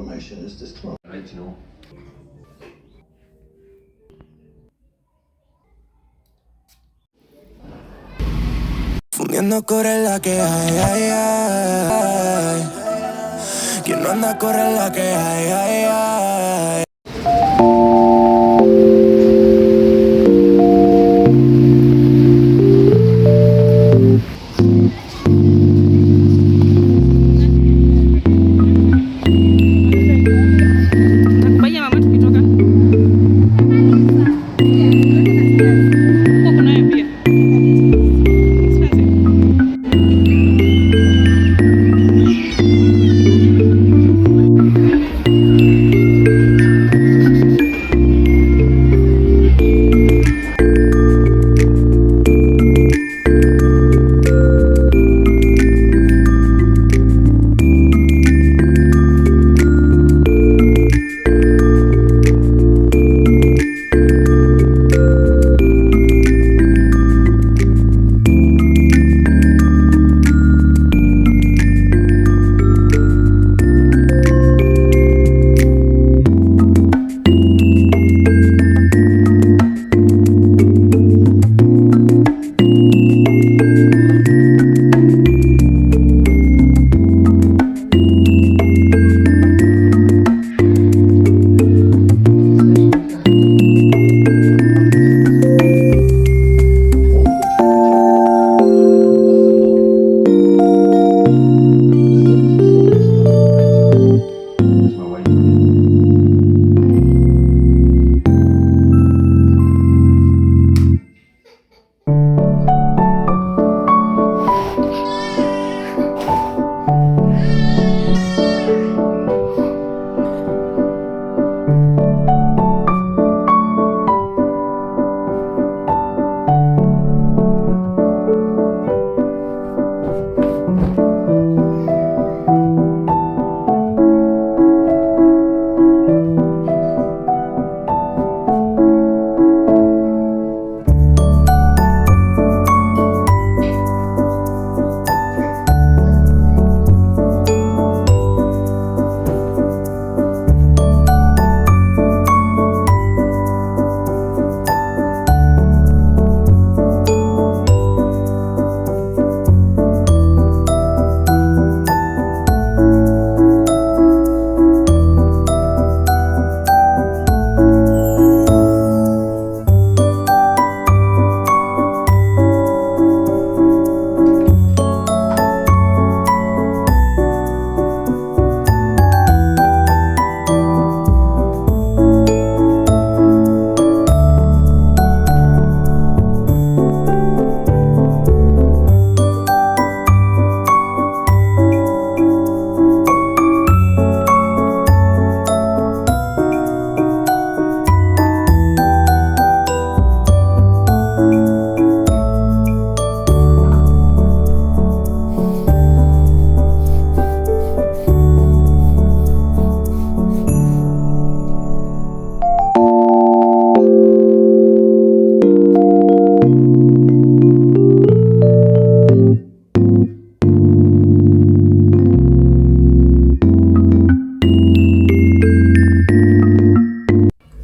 information is disclosed. Right, you know. Fundiendo corre la que hay, ay, ay. Quien no anda corre la que hay, ay, ay.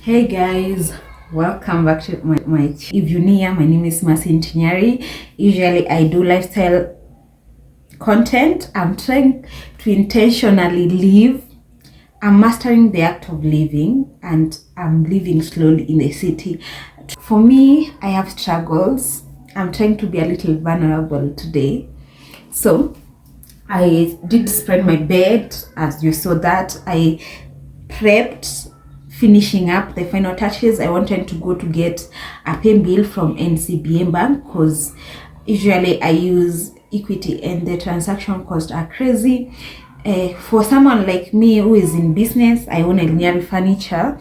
Hey guys, welcome back to my if you're new, my name is Nyari. Usually I do lifestyle content. I'm trying to intentionally live. I'm mastering the act of living, and I'm living slowly in the city. For me, I have struggles. I'm trying to be a little vulnerable today. So I did spread my bed, as you saw that. I prepped, finishing up the final touches. I wanted to go to get a pay bill from NCBA Bank because usually I use Equity and the transaction costs are crazy. For someone like me who is in business, I own a furniture.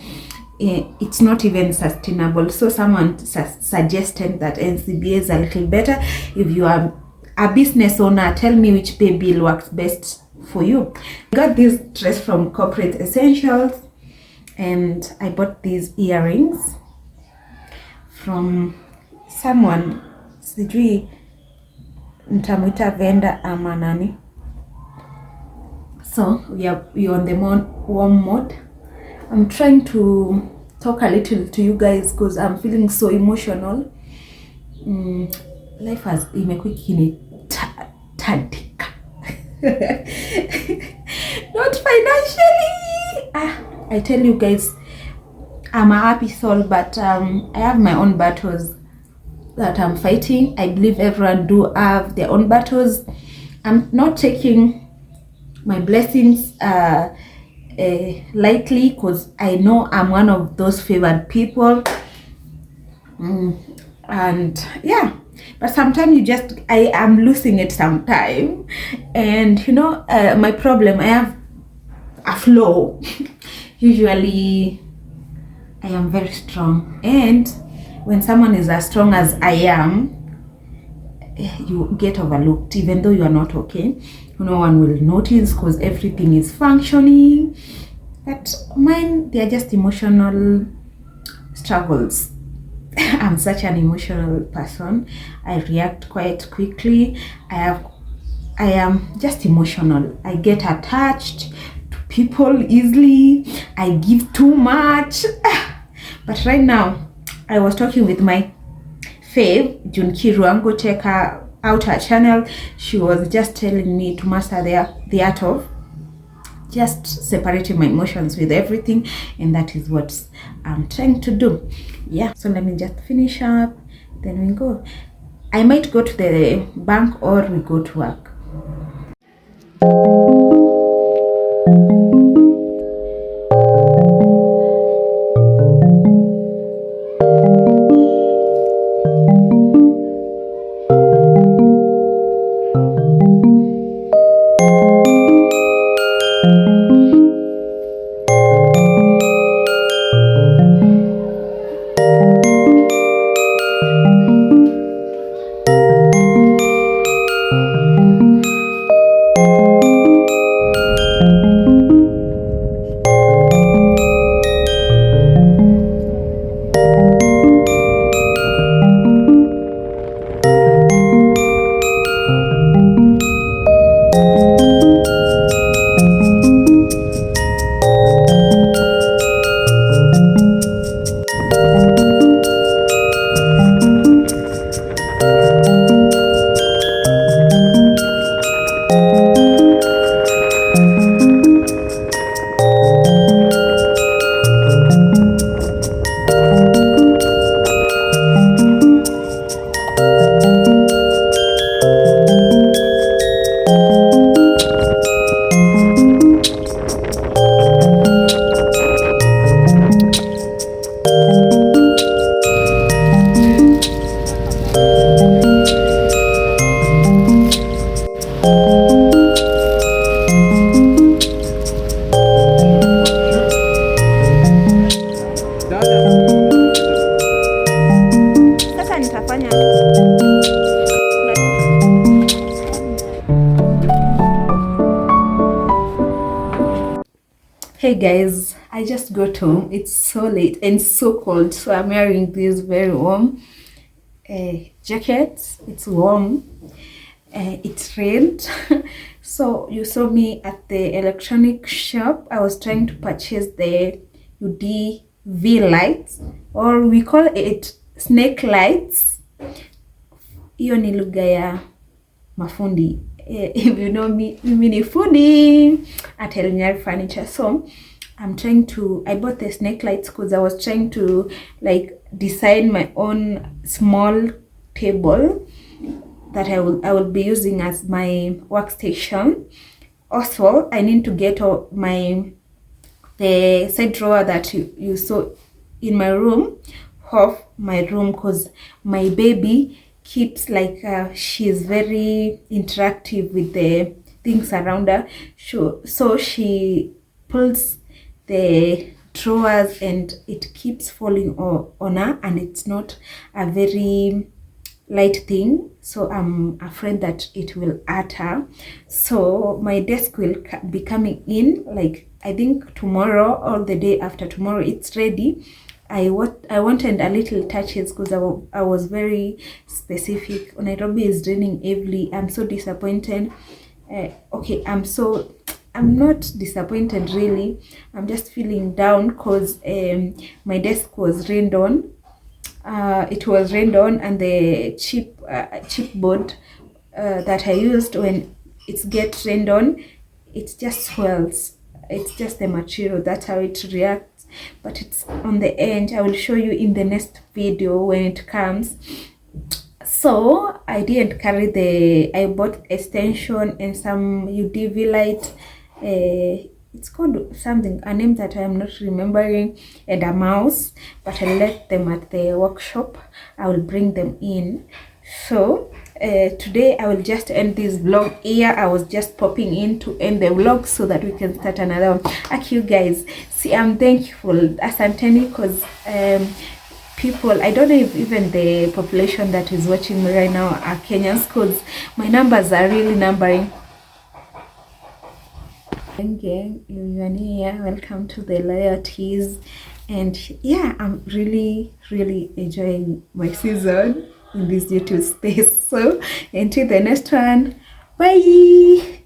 It's not even sustainable. So someone suggested that NCBA is a little better. If you are a business owner, tell me which pay bill works best for you. I got this dress from Corporate Essentials, and I bought these earrings from someone, sijui nitamuita vendor ama nani. So we're on the warm mode. I'm trying to talk a little to you guys because I'm feeling so emotional. Life has imekuwa ikinitandika. Not financially. I tell you guys, I'm a happy soul, but I have my own battles that I'm fighting. I believe everyone do have their own battles. I'm not taking my blessings lightly because I know I'm one of those favored people. And yeah, but sometimes I am losing it sometime. And you know, my problem, I have a flaw. Usually I am very strong, and when someone is as strong as I am, you get overlooked even though you are not okay. No one will notice because everything is functioning. But mine, they are just emotional struggles. I'm such an emotional person. I react quite quickly. I am just emotional. I get attached to people easily. I give too much. But right now, I was talking with my fave, Junkiru. Go check her out, her channel. She was just telling me to master the art of just separating my emotions with everything, and that is what I'm trying to do. Yeah, so let me just finish up, then we go. I might go to the bank or we go to work. Hey guys, I just got home. It's so late and so cold, so I'm wearing this very warm jacket. It's warm. It rained. So you saw me at the electronic shop. I was trying to purchase the UDV lights, or we call it snake lights. Hiyo ni lugha ya mafundi. If you know me, mimi ni fundi at Oneul furniture. So I bought the snake lights because I was trying to like design my own small table that I will be using as my workstation. Also, I need to get the side drawer that you saw in my room off my room, because my baby keeps like she's very interactive with the things around her. So she pulls the drawers and it keeps falling on her, and it's not a very light thing, so I'm afraid that it will hurt her. So my desk will be coming in like I think tomorrow or the day after tomorrow. It's ready. I wanted a little touches because I was very specific. Nairobi is raining heavily. I'm so disappointed. Okay, I'm so I'm not disappointed really. I'm just feeling down because my desk was rained on. It was rained on, and the chipboard that I used, when it gets rained on, it just swells. It's just the material, that's how it reacts. But it's on the end. I will show you in the next video when it comes. So I didn't carry I bought extension and some UDV light. It's called something, a name that I am not remembering, and a mouse, but I left them at the workshop. I will bring them in. So today I will just end this vlog here. I was just popping in to end the vlog so that we can start another one. Actually, you guys, see, I'm thankful, asanteni, because people, I don't know if even the population that is watching me right now are Kenyans, because my numbers are really numbering. Gang, welcome to the loyalties. And yeah, I'm really enjoying my season in this YouTube space. So until the next one, bye.